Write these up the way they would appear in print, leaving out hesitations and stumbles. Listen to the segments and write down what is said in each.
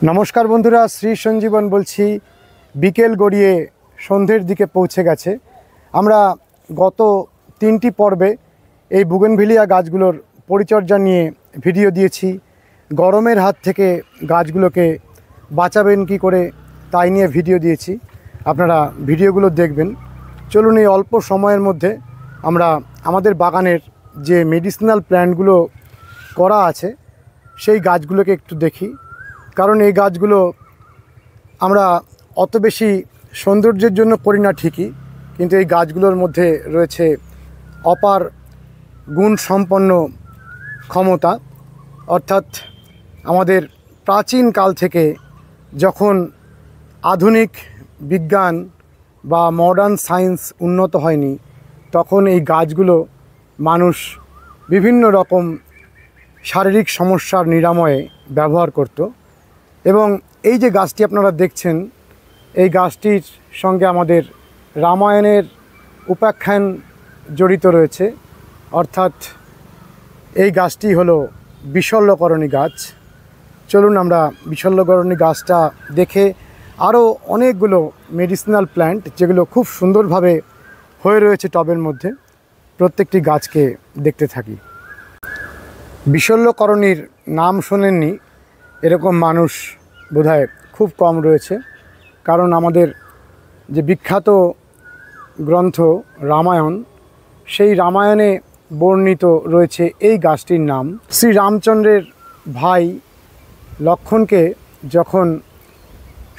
নমস্কার বন্ধুরা, শ্রী সঞ্জীবন বলছি। বিকেল গড়িয়ে সন্ধ্যের দিকে পৌঁছে গেছে। আমরা গত 3টি পর্বে এই বুগেনভিলিয়া গাছগুলোর পরিচর্যা নিয়ে ভিডিও দিয়েছি। গরমের হাত থেকে গাছগুলোকে বাঁচাবেন কি করে তাই নিয়ে ভিডিও দিয়েছি। আপনারা ভিডিওগুলো দেখবেন। চলুন এই অল্প সময়ের মধ্যে আমরা আমাদের বাগানের যে মেডিসিনাল প্ল্যান্টগুলো করা আছে সেই গাছগুলোকে একটু দেখি। কারণ এই গাছগুলো আমরা অত বেশি সৌন্দর্যের জন্য করি না ঠিকই, কিন্তু এই গাছগুলোর মধ্যে রয়েছে অপার গুণ সম্পন্ন ক্ষমতা। অর্থাৎ আমাদের প্রাচীন কাল থেকে যখন আধুনিক বিজ্ঞান বা মডার্ন সায়েন্স উন্নত হয়নি, তখন এই গাছগুলো মানুষ বিভিন্ন রকম শারীরিক সমস্যার নিরাময়ে ব্যবহার করত। এবং এই যে গাছটি আপনারা দেখছেন, এই গাছটির সঙ্গে আমাদের রামায়ণের উপাখ্যান জড়িত রয়েছে। অর্থাৎ এই গাছটি হলো বিশল্যকরণী গাছ। চলুন আমরা বিশল্যকরণী গাছটা দেখে আরও অনেকগুলো মেডিসিনাল প্ল্যান্ট যেগুলো খুব সুন্দরভাবে হয়ে রয়েছে টবের মধ্যে, প্রত্যেকটি গাছকে দেখতে থাকি। বিশল্যকরণীর নাম শোনেননি এরকম মানুষ বোধহয় খুব কম রয়েছে। কারণ আমাদের যে বিখ্যাত গ্রন্থ রামায়ণ, সেই রামায়ণে বর্ণিত রয়েছে এই গাছটির নাম। শ্রী রামচন্দ্রের ভাই লক্ষ্মণকে যখন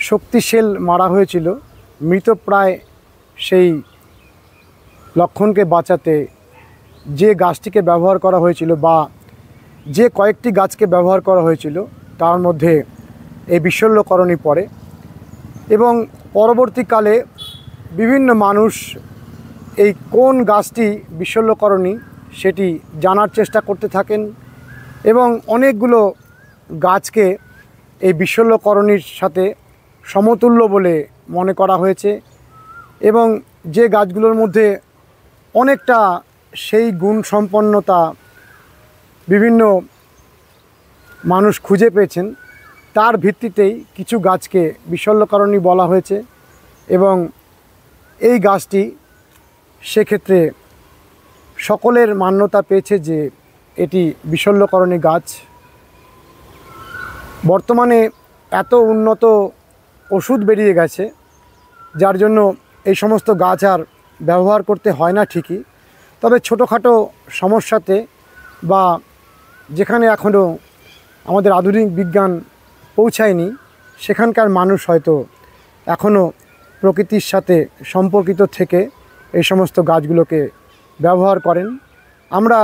শক্তিশাল মারা হয়েছিল, মৃতপ্রায় সেই লক্ষ্মণকে বাঁচাতে যে গাছটিকে ব্যবহার করা হয়েছিল বা যে কয়েকটি গাছকে ব্যবহার করা হয়েছিল তার মধ্যে এই বিশল্যকরণী পড়ে। এবং পরবর্তীকালে বিভিন্ন মানুষ এই কোন গাছটি বিশল্যকরণী সেটি জানার চেষ্টা করতে থাকেন এবং অনেকগুলো গাছকে এই বিশল্যকরণীর সাথে সমতুল্য বলে মনে করা হয়েছে। এবং যে গাছগুলোর মধ্যে অনেকটা সেই গুণ সম্পন্নতা বিভিন্ন মানুষ খুঁজে পেয়েছেন, তার ভিত্তিতেই কিছু গাছকে বিশল্যকরণী বলা হয়েছে। এবং এই গাছটি সেক্ষেত্রে সকলের মান্যতা পেয়েছে যে এটি বিশল্যকরণী গাছ। বর্তমানে এত উন্নত ওষুধ বেরিয়ে গেছে, যার জন্য এই সমস্ত গাছ আর ব্যবহার করতে হয় না ঠিকই। তবে ছোটোখাটো সমস্যাতে বা যেখানে এখনও আমাদের আধুনিক বিজ্ঞান পৌঁছায়নি, সেখানকার মানুষ হয়তো এখনও প্রকৃতির সাথে সম্পর্কিত থেকে এই সমস্ত গাছগুলোকে ব্যবহার করেন। আমরা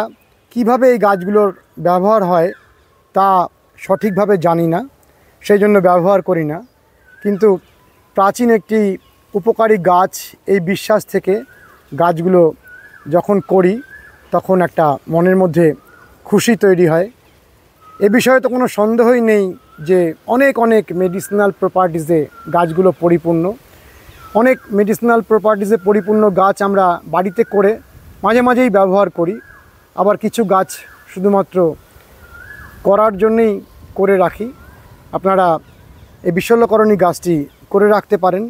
কিভাবে এই গাছগুলোর ব্যবহার হয় তা সঠিকভাবে জানি না, সেই জন্য ব্যবহার করি না। কিন্তু প্রাচীন একটি উপকারী গাছ এই বিশ্বাস থেকে গাছগুলো যখন করি তখন একটা মনের মধ্যে খুশি তৈরি হয়। এ বিষয়ে তো কোনো সন্দেহই নেই যে অনেক অনেক মেডিসিনাল প্রপার্টিসে গাছগুলো পরিপূর্ণ। অনেক মেডিসিনাল প্রপার্টিসে পরিপূর্ণ গাছ আমরা বাড়িতে করে মাঝে মাঝেই ব্যবহার করি। আবার কিছু গাছ শুধুমাত্র করার জন্যেই করে রাখি। আপনারা এই বিশল্যকরণী গাছটি করে রাখতে পারেন।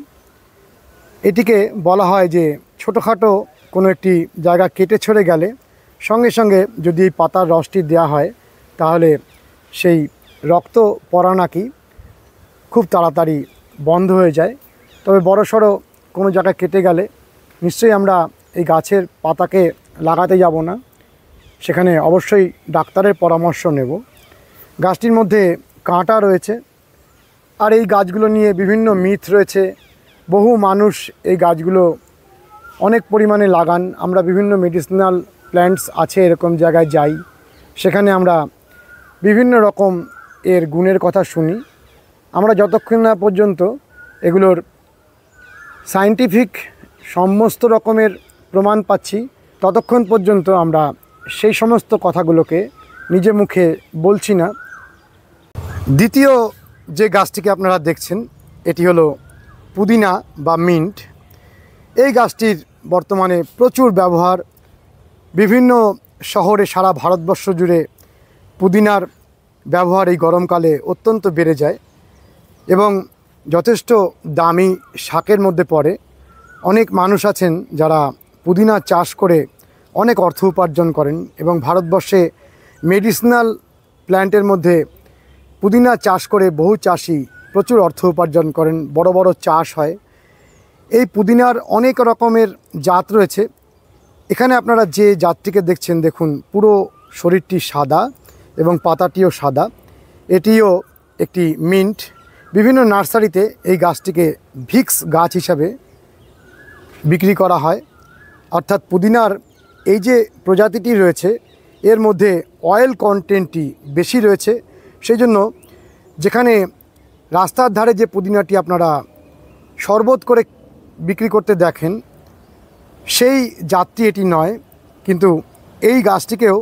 এটিকে বলা হয় যে ছোটোখাটো কোনো একটি জায়গা কেটে ছড়ে গেলে সঙ্গে সঙ্গে যদি এই পাতার রসটি দেওয়া হয় তাহলে সেই রক্ত পড়া নাকি খুব তাড়াতাড়ি বন্ধ হয়ে যায়। তবে বড়সড় কোনো জায়গায় কেটে গেলে নিশ্চয়ই আমরা এই গাছের পাতাকে লাগাতে যাব না, সেখানে অবশ্যই ডাক্তারের পরামর্শ নেব। গাছটির মধ্যে কাঁটা রয়েছে, আর এই গাছগুলো নিয়ে বিভিন্ন মিথ রয়েছে। বহু মানুষ এই গাছগুলো অনেক পরিমাণে লাগান। আমরা বিভিন্ন মেডিসিনাল প্ল্যান্টস আছে এরকম জায়গায় যাই, সেখানে আমরা বিভিন্ন রকম এর গুণের কথা শুনি। আমরা যতক্ষণ না পর্যন্ত এগুলোর সায়েন্টিফিক সমস্ত রকমের প্রমাণ পাচ্ছি, ততক্ষণ পর্যন্ত আমরা সেই সমস্ত কথাগুলোকে নিজে মুখে বলছি না। দ্বিতীয় যে গাছটিকে আপনারা দেখছেন এটি হলো পুদিনা বা মিন্ট। এই গাছটির বর্তমানে প্রচুর ব্যবহার। বিভিন্ন শহরে সারা ভারতবর্ষ জুড়ে পুদিনার ব্যবহার এই গরমকালে অত্যন্ত বেড়ে যায়। এবং যথেষ্ট দামি শাকের মধ্যে পড়ে। অনেক মানুষ আছেন যারা পুদিনা চাষ করে অনেক অর্থ উপার্জন করেন এবং ভারতবর্ষে মেডিসিনাল প্ল্যান্টের মধ্যে পুদিনা চাষ করে বহু চাষি প্রচুর অর্থ উপার্জন করেন, বড় বড় চাষ হয়। এই পুদিনার অনেক রকমের জাত রয়েছে। এখানে আপনারা যে জাতটিকে দেখছেন, দেখুন পুরো শরীরটি সাদা এবং পাতাটিও সাদা। এটিও একটি মিন্ট। বিভিন্ন নার্সারিতে এই গাছটিকে ভিক্স গাছ হিসাবে বিক্রি করা হয়। অর্থাৎ পুদিনার এই যে প্রজাতিটি রয়েছে এর মধ্যে অয়েল কন্টেন্টটি বেশি রয়েছে। সেই জন্য যেখানে রাস্তার ধারে যে পুদিনাটি আপনারা শরবত করে বিক্রি করতে দেখেন, সেই জাতটি এটি নয়। কিন্তু এই গাছটিকেও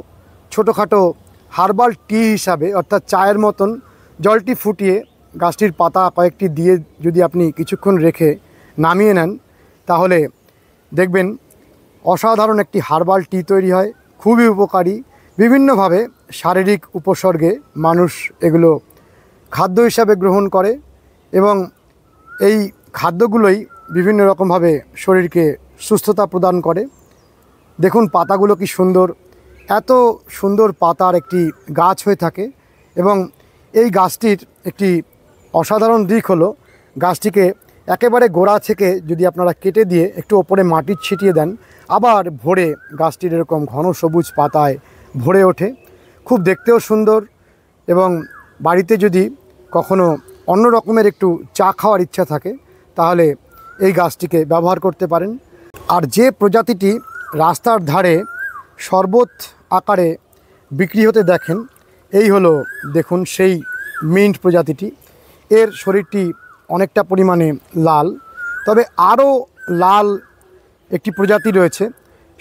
ছোটোখাটো হার্বাল টি হিসাবে, অর্থাৎ চায়ের মতন জলটি ফুটিয়ে গাছটির পাতা কয়েকটি দিয়ে যদি আপনি কিছুক্ষণ রেখে নামিয়ে নেন, তাহলে দেখবেন অসাধারণ একটি হার্বাল টি তৈরি হয়। খুবই উপকারী। বিভিন্নভাবে শারীরিক উপসর্গে মানুষ এগুলো খাদ্য হিসাবে গ্রহণ করে এবং এই খাদ্যগুলোই বিভিন্ন রকমভাবে শরীরকে সুস্থতা প্রদান করে। দেখুন পাতাগুলো কি সুন্দর, এত সুন্দর পাতার একটি গাছ হয়ে থাকে। এবং এই গাছটির একটি অসাধারণ দিক হলো, গাছটিকে একেবারে গোড়া থেকে যদি আপনারা কেটে দিয়ে একটু ওপরে মাটি ছিটিয়ে দেন, আবার ভরে গাছটির এরকম ঘন সবুজ পাতায় ভরে ওঠে। খুব দেখতেও সুন্দর। এবং বাড়িতে যদি কখনো অন্য রকমের একটু চা খাওয়ার ইচ্ছা থাকে, তাহলে এই গাছটিকে ব্যবহার করতে পারেন। আর যে প্রজাতিটি রাস্তার ধারে শরবত আকারে বিক্রি হতে দেখেন, এই হলো দেখুন সেই মিন্ট প্রজাতিটি। এর শরীরটি অনেকটা পরিমাণে লাল, তবে আরও লাল একটি প্রজাতি রয়েছে,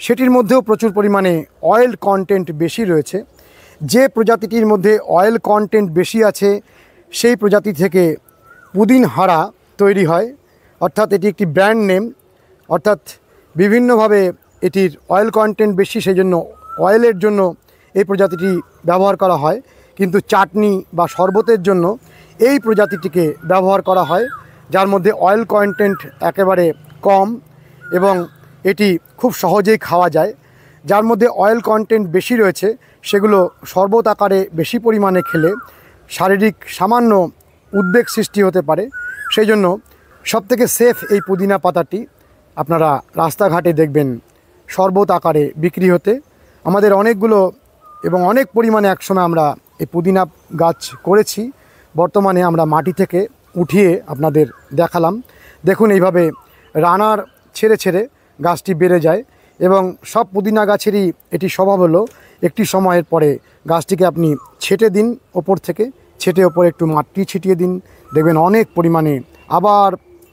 সেটির মধ্যেও প্রচুর পরিমাণে অয়েল কন্টেন্ট বেশি রয়েছে। যে প্রজাতিটির মধ্যে অয়েল কন্টেন্ট বেশি আছে সেই প্রজাতি থেকে পুদিনহারা তৈরি হয়। অর্থাৎ এটি একটি ব্র্যান্ড নেম, অর্থাৎ বিভিন্নভাবে এটির অয়েল কন্টেন্ট বেশি, সেই জন্য অয়েলের জন্য এই প্রজাতিটি ব্যবহার করা হয়। কিন্তু চাটনি বা শরবতের জন্য এই প্রজাতিটিকে ব্যবহার করা হয়, যার মধ্যে অয়েল কন্টেন্ট একেবারে কম এবং এটি খুব সহজেই খাওয়া যায়। যার মধ্যে অয়েল কন্টেন্ট বেশি রয়েছে সেগুলো শরবত আকারে বেশি পরিমাণে খেলে শারীরিক সামান্য উদ্বেগ সৃষ্টি হতে পারে। সেই জন্য সবথেকে সেফ এই পুদিনা পাতাটি আপনারা রাস্তাঘাটে দেখবেন শরবত আকারে বিক্রি হতে। আমাদের অনেকগুলো এবং অনেক পরিমাণে একসময় আমরা এই পুদিনা গাছ করেছি। বর্তমানে আমরা মাটি থেকে উঠিয়ে আপনাদের দেখালাম। দেখুন এইভাবে রানার ছেড়ে ছেড়ে গাছটি বেড়ে যায় এবং সব পুদিনা গাছেরই এটি স্বভাব হলো একটি সময়ের পরে গাছটিকে আপনি ছেটে দিন, ওপর থেকে ছেটে ওপরে একটু মাটি ছিটিয়ে দিন, দেখবেন অনেক পরিমাণে আবার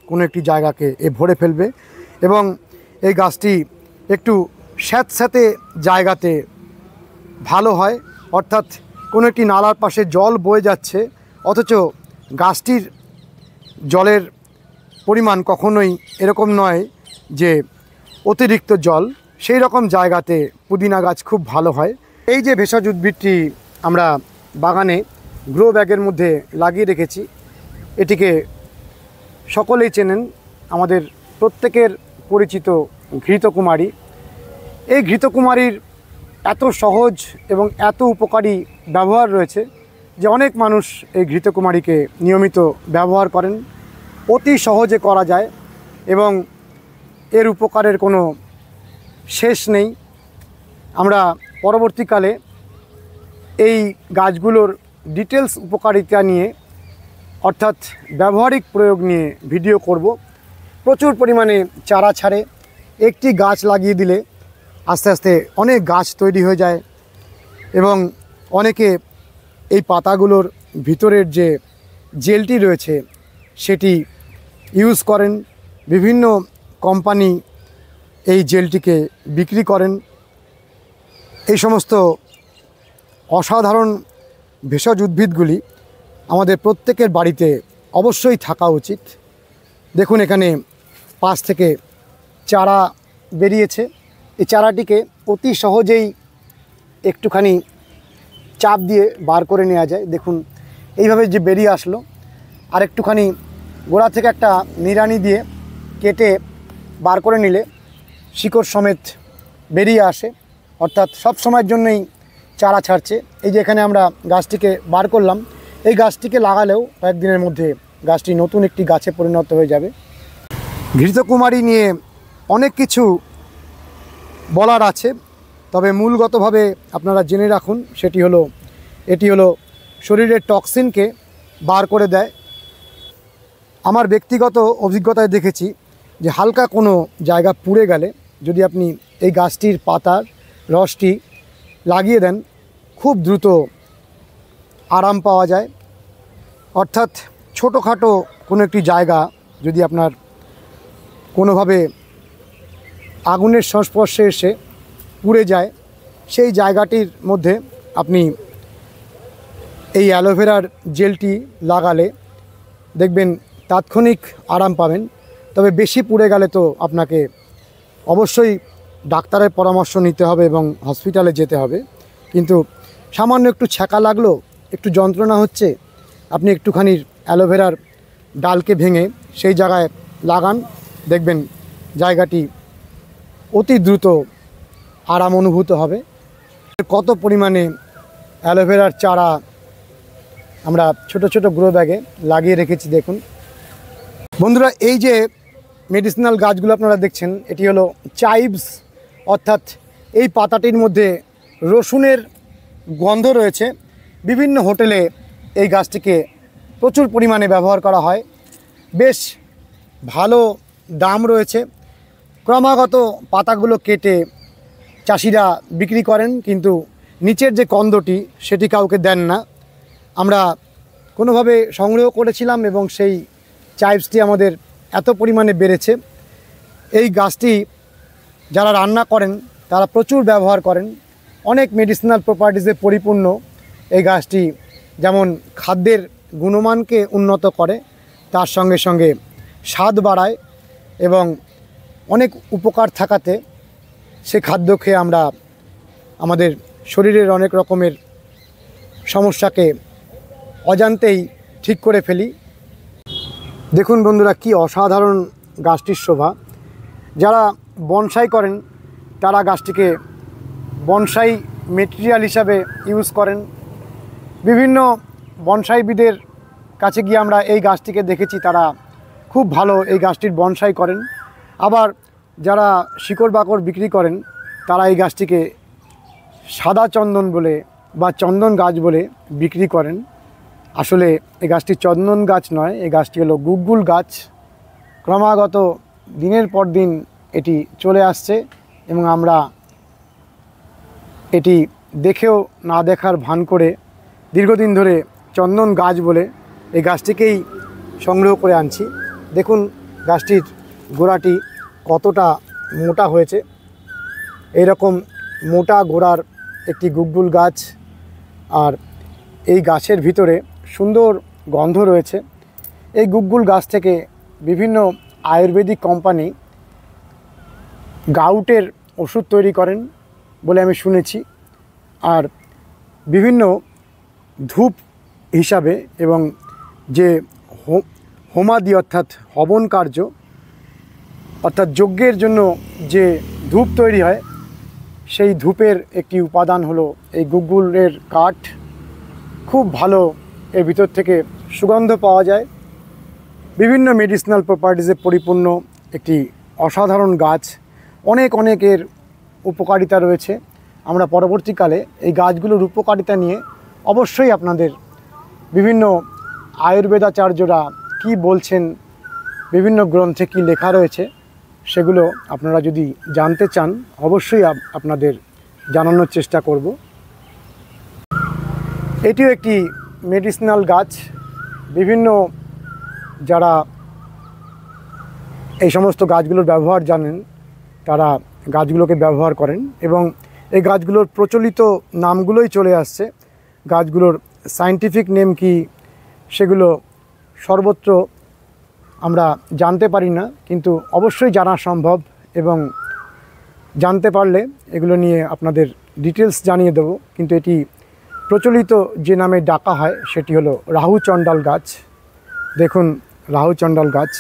কোনো একটি জায়গাকে ভরে ফেলবে। এবং এই গাছটি একটু স্যাঁতস্যাঁতে জায়গাতে ভালো হয়, অর্থাৎ কোনো একটি নালার পাশে জল বয়ে যাচ্ছে অথচ গাছটির জলের পরিমাণ কখনোই এরকম নয় যে অতিরিক্ত জল, সেই রকম জায়গাতে পুদিনা গাছ খুব ভালো হয়। এই যে ভেষজ উদ্ভিদটি আমরা বাগানে গ্রো ব্যাগের মধ্যে লাগিয়ে রেখেছি, এটিকে সকলেই চেনেন, আমাদের প্রত্যেকের পরিচিত ঘৃতকুমারী। এই ঘৃতকুমারীর এত সহজ এবং এত উপকারী ব্যবহার রয়েছে যে অনেক মানুষ এই ঘৃতকুমারীকে নিয়মিত ব্যবহার করেন। অতি সহজে করা যায় এবং এর উপকারের কোনো শেষ নেই। আমরা পরবর্তীকালে এই গাছগুলোর ডিটেলস উপকারিতা নিয়ে, অর্থাৎ ব্যবহারিক প্রয়োগ নিয়ে ভিডিও করব। প্রচুর পরিমাণে চারা ছাড়ে, একটি গাছ লাগিয়ে দিলে আস্তে আস্তে অনেক গাছ তৈরি হয়ে যায় এবং অনেকে এই পাতাগুলোর ভিতরের যে জেলটি রয়েছে সেটি ইউজ করেন। বিভিন্ন কোম্পানি এই জেলটিকে বিক্রি করেন। এই সমস্ত অসাধারণ ভেষজ উদ্ভিদগুলি আমাদের প্রত্যেকের বাড়িতে অবশ্যই থাকা উচিত। দেখুন এখানে পাশ থেকে চারা বেরিয়েছে। এই চারাটিকে অতি সহজেই একটুখানি চাপ দিয়ে বার করে নেওয়া যায়। দেখুন এইভাবে যে বেরিয়ে আসলো, আর একটুখানি গোড়া থেকে একটা নিড়ানি দিয়ে কেটে বার করে নিলে শিকড় সমেত বেরিয়ে আসে, অর্থাৎ সব সময়ের জন্যই চারা ছাড়ছে। এই যে এখানে আমরা গাছটিকে বার করলাম, এই গাছটিকে লাগালেও কয়েকদিনের মধ্যে গাছটি নতুন একটি গাছে পরিণত হয়ে যাবে। ঘৃতকুমারী নিয়ে অনেক কিছু বলার আছে, তবে মূলগতভাবে আপনারা জেনে রাখুন এটি হলো শরীরের টক্সিনকে বার করে দেয়। আমার ব্যক্তিগত অভিজ্ঞতায় দেখেছি যে হালকা কোনো জায়গা পুড়ে গেলে যদি আপনি এই গাছটির পাতার রসটি লাগিয়ে দেন, খুব দ্রুত আরাম পাওয়া যায়। অর্থাৎ ছোটোখাটো কোনো একটি জায়গা যদি আপনার কোনোভাবে আগুনের সংস্পর্শে এসে পুড়ে যায়, সেই জায়গাটির মধ্যে আপনি এই অ্যালোভেরার জেলটি লাগালে দেখবেন তাৎক্ষণিক আরাম পাবেন। তবে বেশি পুড়ে গেলে তো আপনাকে অবশ্যই ডাক্তারের পরামর্শ নিতে হবে এবং হসপিটালে যেতে হবে। কিন্তু সামান্য একটু ছ্যাঁকা লাগলো, একটু যন্ত্রণা হচ্ছে, আপনি একটুখানি অ্যালোভেরার ডালকে ভেঙে সেই জায়গায় লাগান, দেখবেন জায়গাটি অতি দ্রুত আরাম অনুভূত হবে। কত পরিমাণে অ্যালোভেরার চারা আমরা ছোট ছোট গ্রো ব্যাগে লাগিয়ে রেখেছি দেখুন। বন্ধুরা, এই যে মেডিসিনাল গাছগুলো আপনারা দেখছেন, এটি হলো চাইভস, অর্থাৎ এই পাতাটির মধ্যে রসুনের গন্ধ রয়েছে। বিভিন্ন হোটেলে এই গাছটিকে প্রচুর পরিমাণে ব্যবহার করা হয়, বেশ ভালো দাম রয়েছে। ক্রমাগত পাতাগুলো কেটে চাষিরা বিক্রি করেন, কিন্তু নিচের যে কন্দটি সেটি কাউকে দেন না। আমরা কোনোভাবে সংগ্রহ করেছিলাম এবং সেই চাইভসটি আমাদের এত পরিমাণে বেড়েছে। এই গাছটি যারা রান্না করেন তারা প্রচুর ব্যবহার করেন, অনেক মেডিসিনাল প্রপার্টিসে পরিপূর্ণ। এই গাছটি যেমন খাদ্যের গুণমানকে উন্নত করে, তার সঙ্গে সঙ্গে স্বাদ বাড়ায় এবং অনেক উপকার থাকাতে সে খাদ্য খেয়ে আমরা আমাদের শরীরের অনেক রকমের সমস্যাকে অজান্তেই ঠিক করে ফেলি। দেখুন বন্ধুরা, কি অসাধারণ গাছটির শোভা। যারা বনসাই করেন তারা গাছটিকে বনসাই মেটেরিয়াল হিসাবে ইউজ করেন। বিভিন্ন বনসাইবিদের কাছে গিয়ে আমরা এই গাছটিকে দেখেছি, তারা খুব ভালো এই গাছটির বনসাই করেন। আবার যারা শিকড় বাকড় বিক্রি করেন তারা এই গাছটিকে সাদা চন্দন বলে বা চন্দন গাছ বলে বিক্রি করেন। আসলে এই গাছটি চন্দন গাছ নয়, এই গাছটি হলো গুগ্গুল গাছ। ক্রমাগত দিনের পর দিন এটি চলে আসছে এবং আমরা এটি দেখেও না দেখার ভান করে দীর্ঘদিন ধরে চন্দন গাছ বলে এই গাছটিকেই সংগ্রহ করে আনছি। দেখুন গাছটির গোড়াটি কতটা মোটা হয়েছে। এই রকম মোটা গোড়ার একটি গুগ্গুল গাছ, আর এই গাছের ভিতরে সুন্দর গন্ধ রয়েছে। এই গুগ্গুল গাছ থেকে বিভিন্ন আয়ুর্বেদিক কোম্পানি গাউটের ওষুধ তৈরি করেন বলে আমি শুনেছি, আর বিভিন্ন ধূপ হিসাবে এবং যে হোমাদি অর্থাৎ হবন কার্য অর্থাৎ যজ্ঞের জন্য যে ধূপ তৈরি হয়, সেই ধূপের একটি উপাদান হলো এই গুগ্গুলের কাঠ। খুব ভালো, এর ভিতর থেকে সুগন্ধ পাওয়া যায়। বিভিন্ন মেডিসিনাল প্রপার্টিসে পরিপূর্ণ একটি অসাধারণ গাছ, অনেকের উপকারিতা রয়েছে। আমরা পরবর্তীকালে এই গাছগুলোর উপকারিতা নিয়ে অবশ্যই আপনাদের বিভিন্ন আয়ুর্বেদাচার্যরা কি বলছেন, বিভিন্ন গ্রন্থে কি লেখা রয়েছে, সেগুলো আপনারা যদি জানতে চান অবশ্যই আপনাদের জানানোর চেষ্টা করব। এটিও একটি মেডিসিনাল গাছ। বিভিন্ন যারা এই সমস্ত গাছগুলোর ব্যবহার জানেন তারা গাছগুলোকে ব্যবহার করেন এবং এই গাছগুলোর প্রচলিত নামগুলোই চলে আসছে। গাছগুলোর সায়েন্টিফিক নেম কি সেগুলো সর্বত্র আমরা জানতে পারি না, কিন্তু অবশ্যই জানা সম্ভব এবং জানতে পারলে এগুলো নিয়ে আপনাদের ডিটেলস জানিয়ে দেব। কিন্তু এটি প্রচলিত যে নামে ডাকা হয় সেটি হলো রাহু চণ্ডাল গাছ। দেখুন রাহু চণ্ডাল গাছ।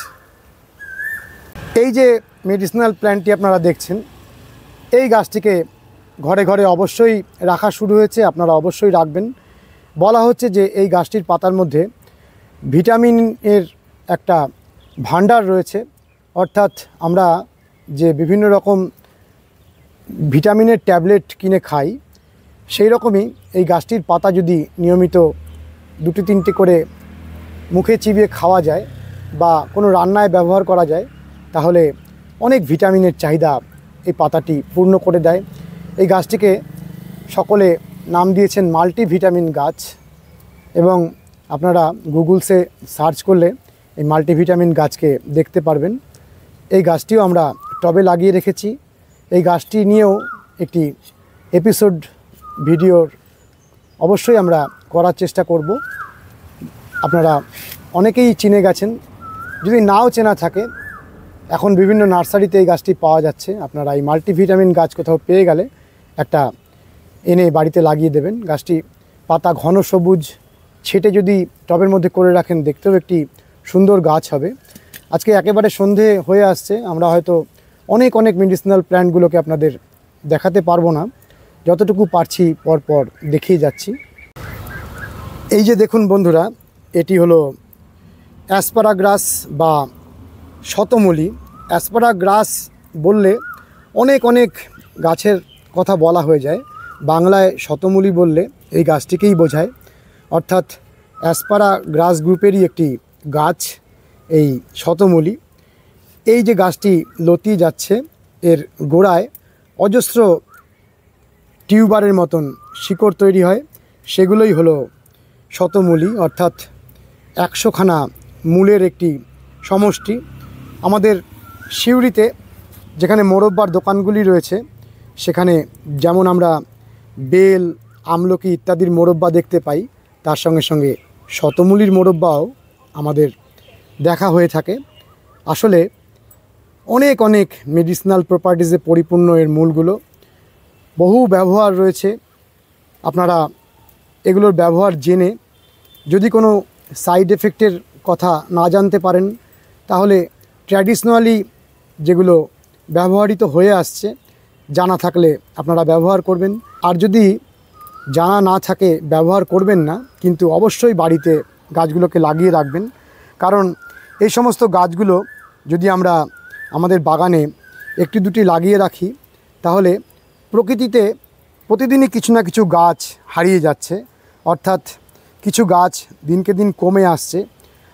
এই যে মেডিসিনাল প্ল্যান্টটি আপনারা দেখছেন, এই গাছটিকে ঘরে ঘরে অবশ্যই রাখা শুরু হয়েছে, আপনারা অবশ্যই রাখবেন। বলা হচ্ছে যে এই গাছটির পাতার মধ্যে ভিটামিনের একটা ভাণ্ডার রয়েছে, অর্থাৎ আমরা যে বিভিন্ন রকম ভিটামিনের ট্যাবলেট কিনে খাই, সেই রকমই এই গাছটির পাতা যদি নিয়মিত 2-3টে করে মুখে চিবিয়ে খাওয়া যায় বা কোনো রান্নায় ব্যবহার করা যায়, তাহলে অনেক ভিটামিনের চাহিদা এই পাতাটি পূর্ণ করে দেয়। এই গাছটিকে সকলে নাম দিয়েছেন মাল্টিভিটামিন গাছ, এবং আপনারা গুগলসে সার্চ করলে এই মাল্টিভিটামিন গাছকে দেখতে পারবেন। এই গাছটিও আমরা টবে লাগিয়ে রেখেছি। এই গাছটি নিয়েও একটি এপিসোড ভিডিওর অবশ্যই আমরা করার চেষ্টা করব। আপনারা অনেকেই চিনে গেছেন, যদি নাও চেনা থাকে এখন বিভিন্ন নার্সারিতে এই গাছটি পাওয়া যাচ্ছে। আপনারা এই মাল্টিভিটামিন গাছ কোথাও পেয়ে গেলে একটা এনে বাড়িতে লাগিয়ে দেবেন। গাছটি পাতা ঘন সবুজ, ছেটে যদি টবের মধ্যে করে রাখেন দেখতেও একটি সুন্দর গাছ হবে। আজকে একেবারে সন্ধে হয়ে আসছে, আমরা হয়তো অনেক মেডিসিনাল প্ল্যান্টগুলোকে আপনাদের দেখাতে পারবো না, যতটুকু পারছি পরপর দেখিয়ে যাচ্ছি। এই যে দেখুন বন্ধুরা, এটি হলো অ্যাসপারাগ্রাস বা শতমূলী। অ্যাসপারাগ্রাস বললে অনেক গাছের কথা বলা হয়ে যায়, বাংলায় শতমূলী বললে এই গাছটিকেই বোঝায়। অর্থাৎ অ্যাসপারাগ্রাস গ্রুপেরই একটি গাছ এই শতমূলী। এই যে গাছটি লতিয়ে যাচ্ছে, এর গোড়ায় অজস্র টিউবারের মতন শিকড় তৈরি হয়, সেগুলোই হলো শতমূলী, অর্থাৎ 100খানা মূলের একটি সমষ্টি। আমাদের সিউড়িতে যেখানে মোরব্বার দোকানগুলি রয়েছে, সেখানে যেমন আমরা বেল, আমলকি ইত্যাদির মোরব্বা দেখতে পাই, তার সঙ্গে সঙ্গে শতমূলীর মোরব্বাও আমাদের দেখা হয়ে থাকে। আসলে অনেক মেডিসিনাল প্রপার্টিজে পরিপূর্ণ এর মূলগুলো, বহু ব্যবহার রয়েছে। আপনারা এগুলোর ব্যবহার জেনে যদি কোনো সাইড এফেক্টের কথা না জানতে পারেন, তাহলে ট্র্যাডিশনালি যেগুলো ব্যবহৃত হয়ে আসছে জানা থাকলে আপনারা ব্যবহার করবেন। আর যদি জানা না থাকে ব্যবহার করবেন না, কিন্তু অবশ্যই বাড়িতে গাছগুলোকে লাগিয়ে রাখবেন। কারণ এই সমস্ত গাছগুলো যদি আমরা আমাদের বাগানে 1-2টি লাগিয়ে রাখি, তাহলে প্রকৃতিতে প্রতিদিনই কিছু না কিছু গাছ হারিয়ে যাচ্ছে, অর্থাৎ কিছু গাছ দিনকে দিন কমে আসছে।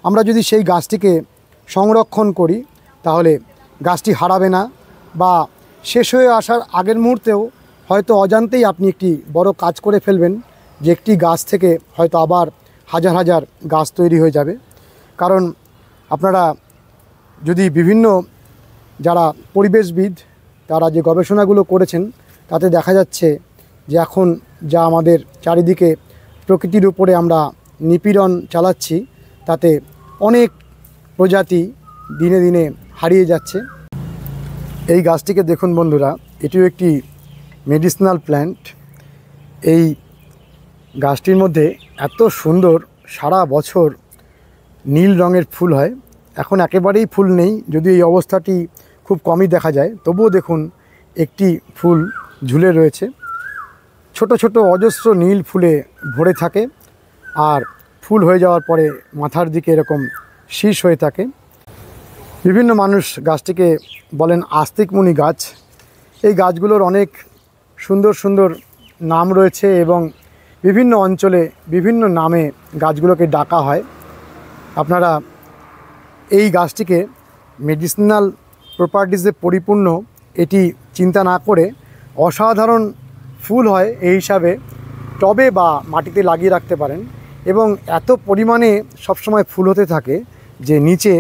আমরা যদি সেই গাছটিকে সংরক্ষণ করি, তাহলে গাছটি হারাবে না, বা শেষ হয়ে আসার আগের মুহূর্তেও হয়তো অজান্তেই আপনি একটি বড় কাজ করে ফেলবেন, যে একটি গাছ থেকে হয়তো আবার হাজার গাছ তৈরি হয়ে যাবে। কারণ আপনারা যদি বিভিন্ন যারা পরিবেশবিদ তারা যে গবেষণাগুলো করেছেন, তাতে দেখা যাচ্ছে যে এখন যা আমাদের চারিদিকে প্রকৃতির উপরে আমরা নিপীড়ন চালাচ্ছি, তাতে অনেক প্রজাতি দিনে দিনে হারিয়ে যাচ্ছে। এই গাছটিকে দেখুন বন্ধুরা, এটিও একটি মেডিসিনাল প্ল্যান্ট। এই গাছটির মধ্যে এত সুন্দর সারা বছর নীল রঙের ফুল হয়। এখন একেবারেই ফুল নেই, যদিও এই অবস্থাটি খুব কমই দেখা যায়, তবুও দেখুন একটি ফুল ঝুলে রয়েছে। ছোট ছোট অজস্র নীল ফুলে ভরে থাকে, আর ফুল হয়ে যাওয়ার পরে মাথার দিকে এরকম শীষ হয়ে থাকে। বিভিন্ন মানুষ গাছটিকে বলেন আস্তিকমণি গাছ। এই গাছগুলোর অনেক সুন্দর নাম রয়েছে, এবং বিভিন্ন অঞ্চলে বিভিন্ন নামে গাছগুলোকে ডাকা হয়। আপনারা এই গাছটিকে মেডিসিনাল প্রপার্টিজে পরিপূর্ণ এটি চিন্তা না করে অসাধারণ ফুল হয় এই হিসাবে টবে বা মাটিতে লাগিয়ে রাখতে পারেন, এবং এত পরিমাণে সবসময় ফুল হতে থাকে যে নিচে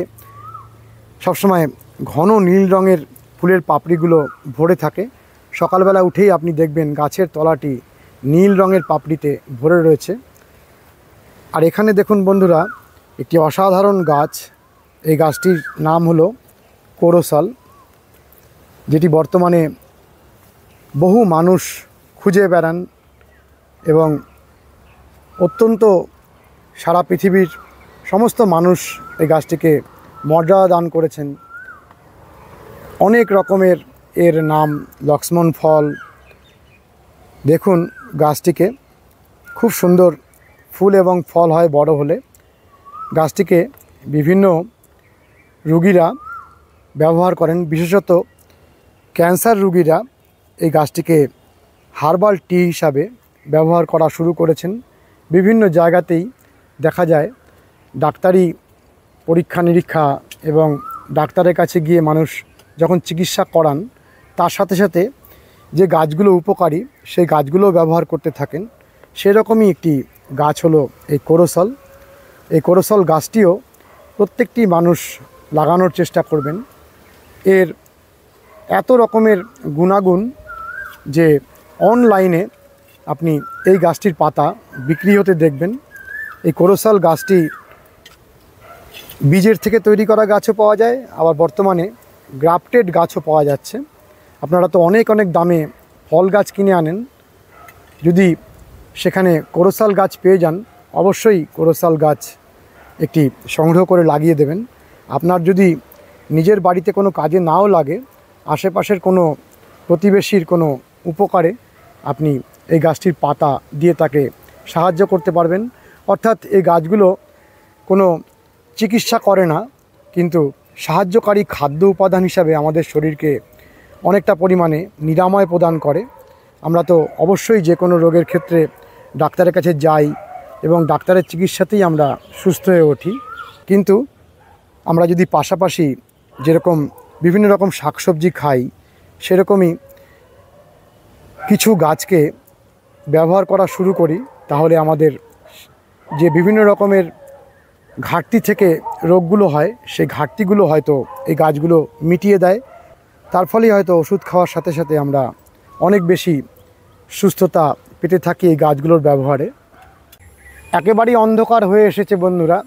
সবসময় ঘন নীল রঙের ফুলের পাপড়িগুলো ভরে থাকে। সকালবেলা উঠেই আপনি দেখবেন গাছের তলাটি নীল রঙের পাপড়িতে ভরে রয়েছে। আর এখানে দেখুন বন্ধুরা, একটি অসাধারণ গাছ। এই গাছটির নাম হলো কোরোসাল, যেটি বর্তমানে বহু মানুষ খুঁজে বেড়ান, এবং অত্যন্ত সারা পৃথিবীর সমস্ত মানুষ এই গাছটিকে মর্যাদা দান করেছেন। অনেক রকমের এর নাম, লক্ষ্মণ ফল। দেখুন গাছটিকে, খুব সুন্দর ফুল এবং ফল হয় বড় হলে। গাছটিকে বিভিন্ন রোগীরা ব্যবহার করেন, বিশেষত ক্যান্সার রোগীরা এই গাছটিকে হার্বাল টি হিসাবে ব্যবহার করা শুরু করেছেন। বিভিন্ন জায়গাতেই দেখা যায় ডাক্তারি পরীক্ষা নিরীক্ষা এবং ডাক্তারের কাছে গিয়ে মানুষ যখন চিকিৎসা করান, তার সাথে সাথে যে গাছগুলো উপকারী সেই গাছগুলো ব্যবহার করতে থাকেন। সেরকমই একটি গাছ হলো এই কোরোসল। এই কোরোসল গাছটিও প্রত্যেকটি মানুষ লাগানোর চেষ্টা করবেন। এর এত রকমের গুণাগুণ যে অনলাইনে আপনি এই গাছটির পাতা বিক্রি হতে দেখবেন। এই কোরোসল গাছটি বীজের থেকে তৈরি করা গাছও পাওয়া যায়, আবার বর্তমানে গ্রাফটেড গাছও পাওয়া যাচ্ছে। আপনারা তো অনেক অনেক দামে ফল গাছ কিনে আনেন, যদি সেখানে কোরোসল গাছ পেয়ে যান, অবশ্যই কোরোসল গাছ একটি সংগ্রহ করে লাগিয়ে দেবেন। আপনার যদি নিজের বাড়িতে কোনো কাজে নাও লাগে, আশেপাশের কোনো প্রতিবেশীর কোনো উপকারে আপনি এই গাছটির পাতা দিয়ে তাকে সাহায্য করতে পারবেন। অর্থাৎ এই গাছগুলো কোনো চিকিৎসা করে না, কিন্তু সাহায্যকারী খাদ্য উপাদান হিসাবে আমাদের শরীরকে অনেকটা পরিমাণে নিরাময় প্রদান করে। আমরা তো অবশ্যই যে কোনো রোগের ক্ষেত্রে ডাক্তারের কাছে যাই এবং ডাক্তারের চিকিৎসাতেই আমরা সুস্থ হয়ে উঠি, কিন্তু আমরা যদি পাশাপাশি যেরকম বিভিন্ন রকম শাকসবজি খাই, সেরকমই কিছু গাছকে ব্যবহার করা শুরু করি, তাহলে আমাদের যে বিভিন্ন রকমের ঘাটতি থেকে রোগগুলো হয়, সেই ঘাটতিগুলো হয়তো এই গাছগুলো মিটিয়ে দেয়। তার ফলেই হয়তো ওষুধ খাওয়ার সাথে সাথে আমরা অনেক বেশি সুস্থতা পেতে থাকি এই গাছগুলোর ব্যবহারে। একেবারেই অন্ধকার হয়ে এসেছে বন্ধুরা।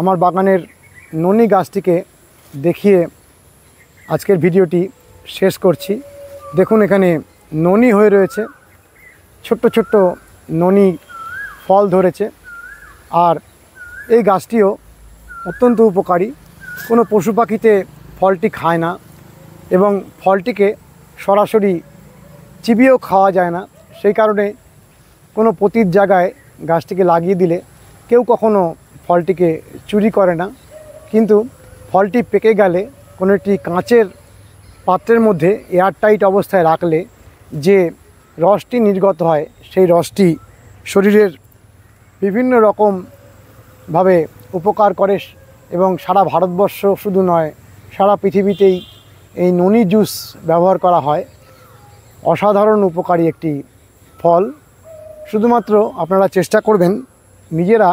আমার বাগানের ননি গাছটিকে দেখিয়ে আজকের ভিডিওটি শেষ করছি। দেখুন এখানে ননি হয়ে রয়েছে, ছোট্ট ছোট্ট ননি ফল ধরেছে। আর এই গাছটিও অত্যন্ত উপকারী। কোনো পশু পাখিতে ফলটি খায় না এবং ফলটিকে সরাসরি চিবিয়েও খাওয়া যায় না। সেই কারণে কোনো পতির জায়গায় গাছটিকে লাগিয়ে দিলে কেউ কখনো ফলটিকে চুরি করে না। কিন্তু ফলটি পেকে গেলে কোনো একটি কাঁচের পাত্রের মধ্যে এয়ারটাইট অবস্থায় রাখলে যে রসটি নির্গত হয়, সেই রসটি শরীরের বিভিন্ন রকমভাবে উপকার করে এবং সারা ভারতবর্ষ শুধু নয়, সারা পৃথিবীতেই এই ননি জুস ব্যবহার করা হয়। অসাধারণ উপকারী একটি ফল। শুধুমাত্র আপনারা চেষ্টা করবেন নিজেরা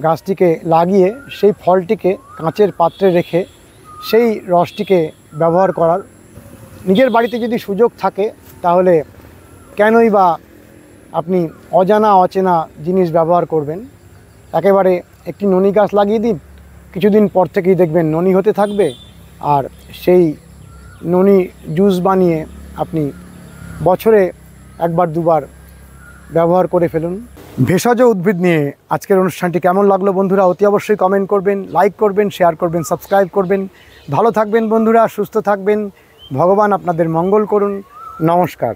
গাছটিকে লাগিয়ে সেই ফলটিকে কাঁচের পাত্রে রেখে সেই রসটিকে ব্যবহার করার। নিজের বাড়িতে যদি সুযোগ থাকে তাহলে কেনই বা আপনি অজানা অচেনা জিনিস ব্যবহার করবেন। একেবারে একটি ননি গাছ লাগিয়ে দিন, কিছুদিন পর থেকেই দেখবেন ননি হতে থাকবে, আর সেই ননি জুস বানিয়ে আপনি বছরে একবার দুবার ব্যবহার করে ফেলুন। ভেষজ উদ্ভিদ নিয়ে আজকের অনুষ্ঠানটি কেমন লাগলো বন্ধুরা, অতি অবশ্যই কমেন্ট করবেন, লাইক করবেন, শেয়ার করবেন, সাবস্ক্রাইব করবেন। ভালো থাকবেন বন্ধুরা, সুস্থ থাকবেন। ভগবান আপনাদের মঙ্গল করুন। নমস্কার।